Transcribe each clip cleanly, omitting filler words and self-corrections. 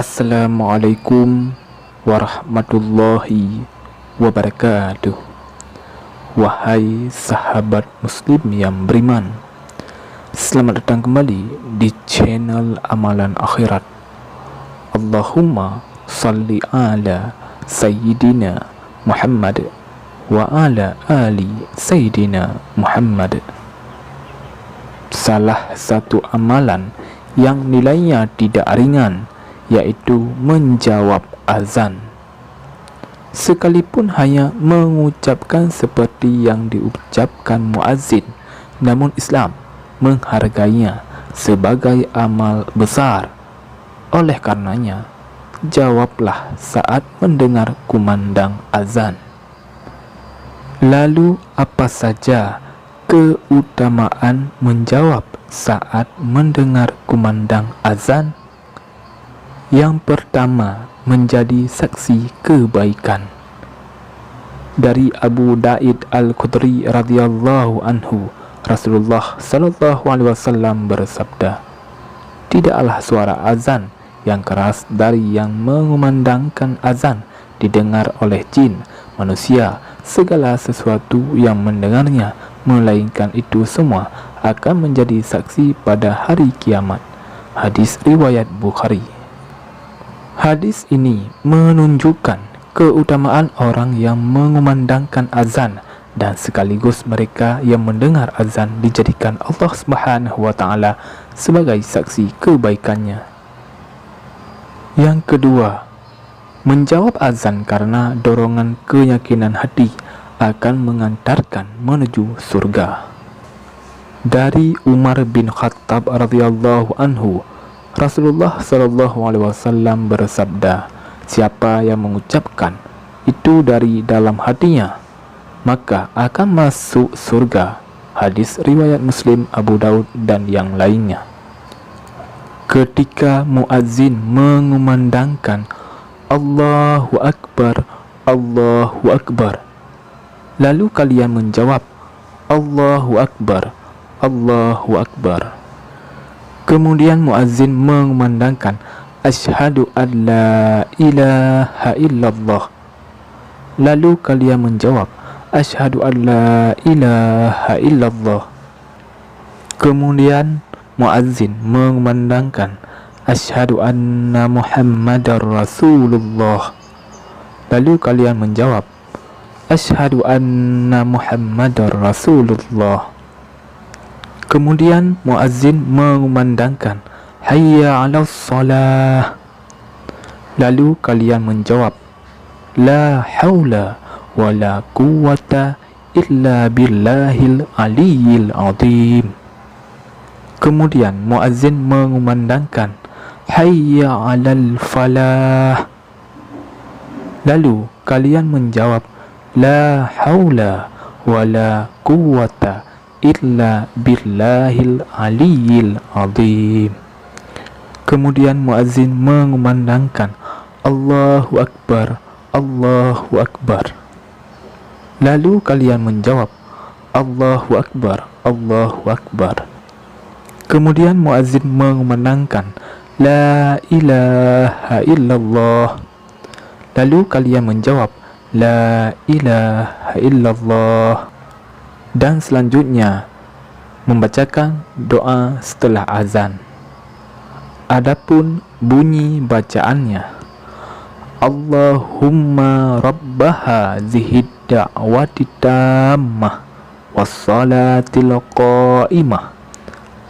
Assalamualaikum warahmatullahi wabarakatuh. Wahai sahabat muslim yang beriman, selamat datang kembali di channel Amalan Akhirat. Allahumma salli ala Sayyidina Muhammad wa ala ali Sayyidina Muhammad. Salah satu amalan yang nilainya tidak ringan yaitu menjawab azan. Sekalipun hanya mengucapkan seperti yang diucapkan muazzin, namun Islam menghargainya sebagai amal besar. Oleh karenanya, jawablah saat mendengar kumandang azan. Lalu apa saja keutamaan menjawab saat mendengar kumandang azan? Yang pertama, menjadi saksi kebaikan. Dari Abu Daid Al-Khudri radhiyallahu anhu, Rasulullah sallallahu alaihi wasallam bersabda, "Tidaklah suara azan yang keras dari yang mengumandangkan azan didengar oleh jin, manusia, segala sesuatu yang mendengarnya, melainkan itu semua akan menjadi saksi pada hari kiamat." Hadis riwayat Bukhari. Hadis ini menunjukkan keutamaan orang yang mengumandangkan azan dan sekaligus mereka yang mendengar azan dijadikan Allah Subhanahu wa taala sebagai saksi kebaikannya. Yang kedua, menjawab azan karena dorongan keyakinan hati akan mengantarkan menuju surga. Dari Umar bin Khattab radhiyallahu anhu, Rasulullah sallallahu alaihi wasallam bersabda, "Siapa yang mengucapkan itu dari dalam hatinya, maka akan masuk surga." Hadis riwayat Muslim, Abu Daud dan yang lainnya. Ketika muazzin mengumandangkan Allahu Akbar, Allahu Akbar, lalu kalian menjawab Allahu Akbar, Allahu Akbar. Kemudian muazzin mengumandangkan Asyhadu an la ilaha illallah, lalu kalian menjawab Asyhadu an la ilaha illallah. Kemudian muazzin mengumandangkan Asyhadu anna Muhammadar Rasulullah, lalu kalian menjawab Asyhadu anna Muhammadar Rasulullah. Kemudian muazzin mengumandangkan Hayya 'alas shalah, lalu kalian menjawab La haula wa la quwwata illa billahil aliyyil azim. Kemudian muazzin mengumandangkan Hayya 'alal falah, lalu kalian menjawab La haula wa la quwwata illa billahil aliyyil azim. Kemudian muazzin mengumandangkan Allahu Akbar, Allahu Akbar, lalu kalian menjawab Allahu Akbar, Allahu Akbar. Kemudian muazzin mengumandangkan La ilaha illallah, lalu kalian menjawab La ilaha illallah. Dan selanjutnya membacakan doa setelah azan. Adapun bunyi bacaannya Allahumma rabbaha zihid da'wati tammah wassalatil qa'imah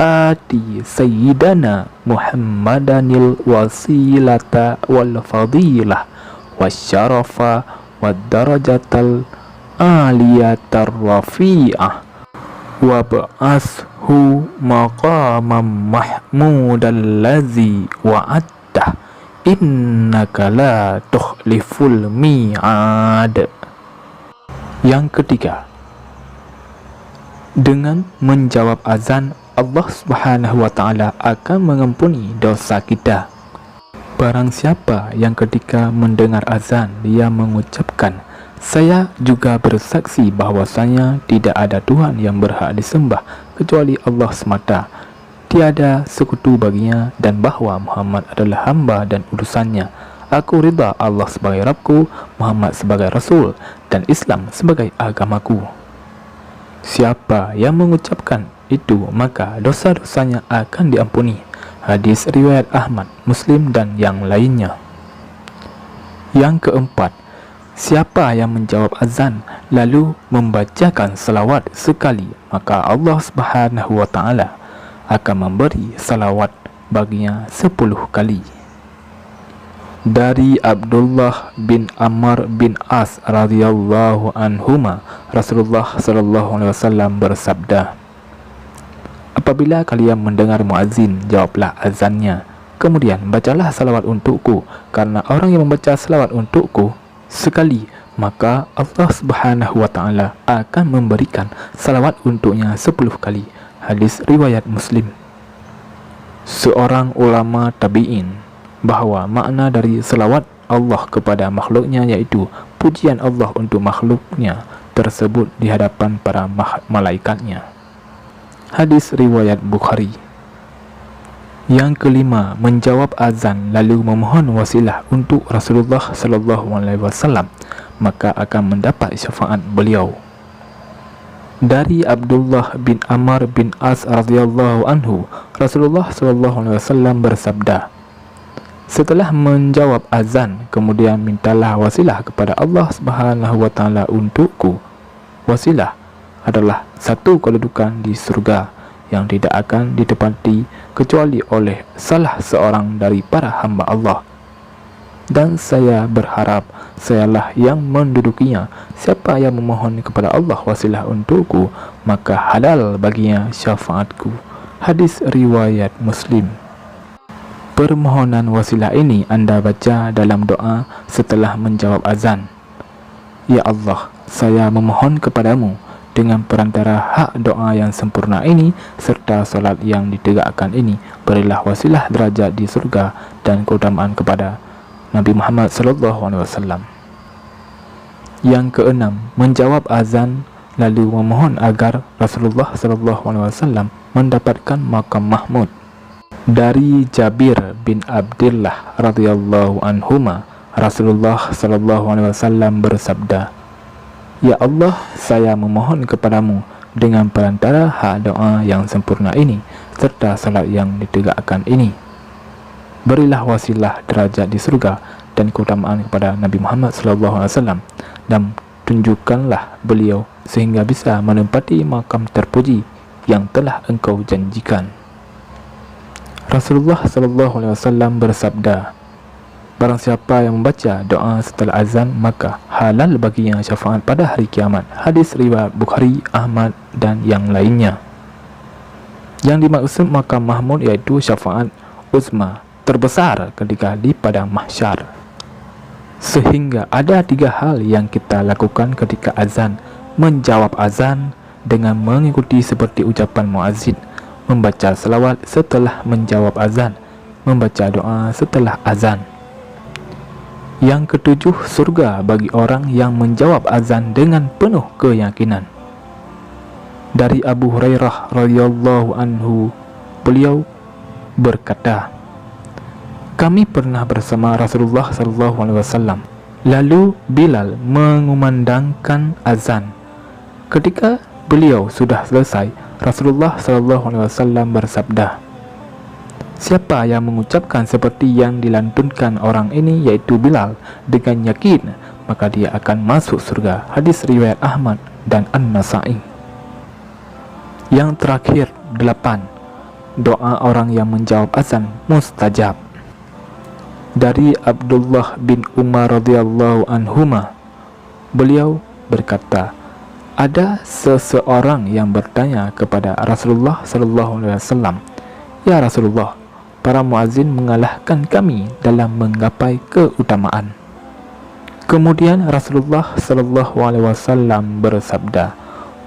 ati sayyidana Muhammadanil wasilata wal fadilah wasyarafa wad darajatal aliyatar rafi'ah wa ba'ashu maqamam mahmudal ladzi wa'adta innaka la tukhliful mi'ad. Yang ketiga, dengan menjawab azan Allah Subhanahu wa taala akan mengampuni dosa kita. Barang siapa yang ketika mendengar azan dia mengucapkan Saya juga bersaksi bahwasanya tidak ada Tuhan yang berhak disembah kecuali Allah semata. tiada sekutu baginya, dan bahwa Muhammad adalah hamba dan utusannya. Aku ridha Allah sebagai Rabbku, Muhammad sebagai Rasul, dan Islam sebagai agamaku. Siapa yang mengucapkan itu, maka dosa-dosanya akan diampuni. Hadis riwayat Ahmad, Muslim, dan yang lainnya. Yang keempat, siapa yang menjawab azan lalu membacakan salawat sekali, maka Allah Subhanahu wa Ta'ala akan memberi salawat baginya 10 kali. Dari Abdullah bin Amr bin As radhiyallahu anhuma, Rasulullah sallallahu alaihi wasallam bersabda, apabila kalian mendengar muazzin, jawablah azannya, kemudian bacalah salawat untukku, karena orang yang membaca salawat untukku sekali, maka Allah Subhanahu wa Ta'ala akan memberikan salawat untuknya 10 kali. Hadis riwayat Muslim. Seorang ulama tabi'in bahawa makna dari selawat Allah kepada makhluknya iaitu pujian Allah untuk makhluknya tersebut di hadapan para malaikatnya. Hadis riwayat Bukhari. Yang kelima, menjawab azan lalu memohon wasilah untuk Rasulullah sallallahu alaihi wasallam, maka akan mendapat syafaat beliau. Dari Abdullah bin Amr bin As radhiyallahu anhu, Rasulullah sallallahu alaihi wasallam bersabda, setelah menjawab azan, kemudian mintalah wasilah kepada Allah Subhanahu wa Ta'ala untukku. Wasilah adalah satu kedudukan di surga yang tidak akan ditepati kecuali oleh salah seorang dari para hamba Allah, dan saya berharap sayalah yang mendudukinya. Siapa yang memohon kepada Allah wasilah untukku, maka halal baginya syafaatku. Hadis riwayat Muslim. Permohonan wasilah ini anda baca dalam doa setelah menjawab azan. Ya Allah, saya memohon kepadamu dengan perantara hak doa yang sempurna ini serta solat yang ditegakkan ini, berilah wasilah derajat di surga dan keutamaan kepada Nabi Muhammad sallallahu alaihi wasallam. Yang keenam, menjawab azan lalu memohon agar Rasulullah sallallahu alaihi wasallam mendapatkan maqam mahmud. Dari Jabir bin Abdullah radhiyallahu anhuma, Rasulullah sallallahu alaihi wasallam bersabda, ya Allah, saya memohon kepadamu dengan perantara hak doa yang sempurna ini serta salat yang ditegakkan ini, berilah wasilah derajat di surga dan keutamaan kepada Nabi Muhammad SAW, dan tunjukkanlah beliau sehingga bisa menempati makam terpuji yang telah engkau janjikan. Rasulullah SAW bersabda, barang siapa yang membaca doa setelah azan, maka halal baginya syafaat pada hari kiamat. Hadis riwayat Bukhari, Ahmad, dan yang lainnya. Yang dimaksud makam mahmud iaitu syafaat uzma terbesar ketika di padang mahsyar. Sehingga ada 3 hal yang kita lakukan ketika azan: menjawab azan dengan mengikuti seperti ucapan muazzin, membaca selawat setelah menjawab azan, membaca doa setelah azan. Yang ketujuh, surga bagi orang yang menjawab azan dengan penuh keyakinan. Dari Abu Hurairah radhiyallahu anhu, beliau berkata, kami pernah bersama Rasulullah sallallahu alaihi wasallam. Lalu Bilal mengumandangkan azan. Ketika beliau sudah selesai, Rasulullah sallallahu alaihi wasallam bersabda, siapa yang mengucapkan seperti yang dilantunkan orang ini, yaitu Bilal, dengan yakin, maka dia akan masuk surga. Hadis riwayat Ahmad dan An-Nasa'i. Yang terakhir, 8. Doa orang yang menjawab azan mustajab. Dari Abdullah bin Umar radhiyallahu anhuma, beliau berkata, ada seseorang yang bertanya kepada Rasulullah sallallahu alaihi wasallam, ya Rasulullah, para muazzin mengalahkan kami dalam menggapai keutamaan. Kemudian Rasulullah sallallahu alaihi wasallam bersabda,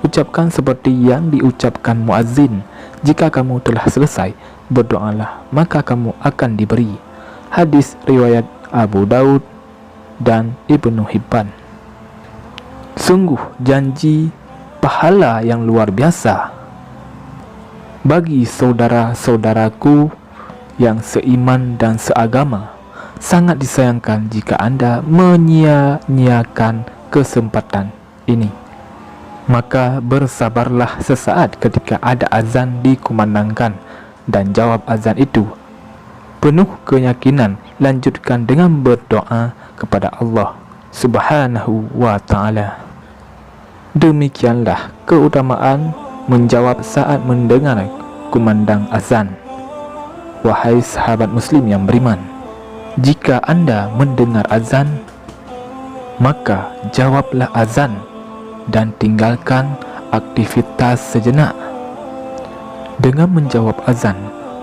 ucapkan seperti yang diucapkan muazzin. Jika kamu telah selesai, berdoalah, maka kamu akan diberi. Hadis riwayat Abu Daud dan Ibnu Hibban. Sungguh janji pahala yang luar biasa. Bagi saudara-saudaraku yang seiman dan seagama, sangat disayangkan jika Anda menyia-nyiakan kesempatan ini. Maka bersabarlah sesaat ketika ada azan dikumandangkan dan jawab azan itu. Penuh keyakinan, lanjutkan dengan berdoa kepada Allah Subhanahu wa ta'ala. Demikianlah keutamaan menjawab saat mendengar kumandang azan. Wahai sahabat muslim yang beriman, jika Anda mendengar azan, maka jawablah azan dan tinggalkan aktivitas sejenak. Dengan menjawab azan,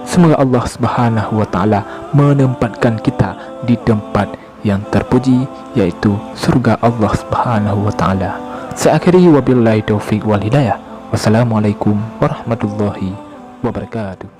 semoga Allah Subhanahu wa ta'ala menempatkan kita di tempat yang terpuji, yaitu surga Allah Subhanahu wa ta'ala. Saya akhiri wabillahi taufiq wal hidayah. Wassalamualaikum warahmatullahi wabarakatuh.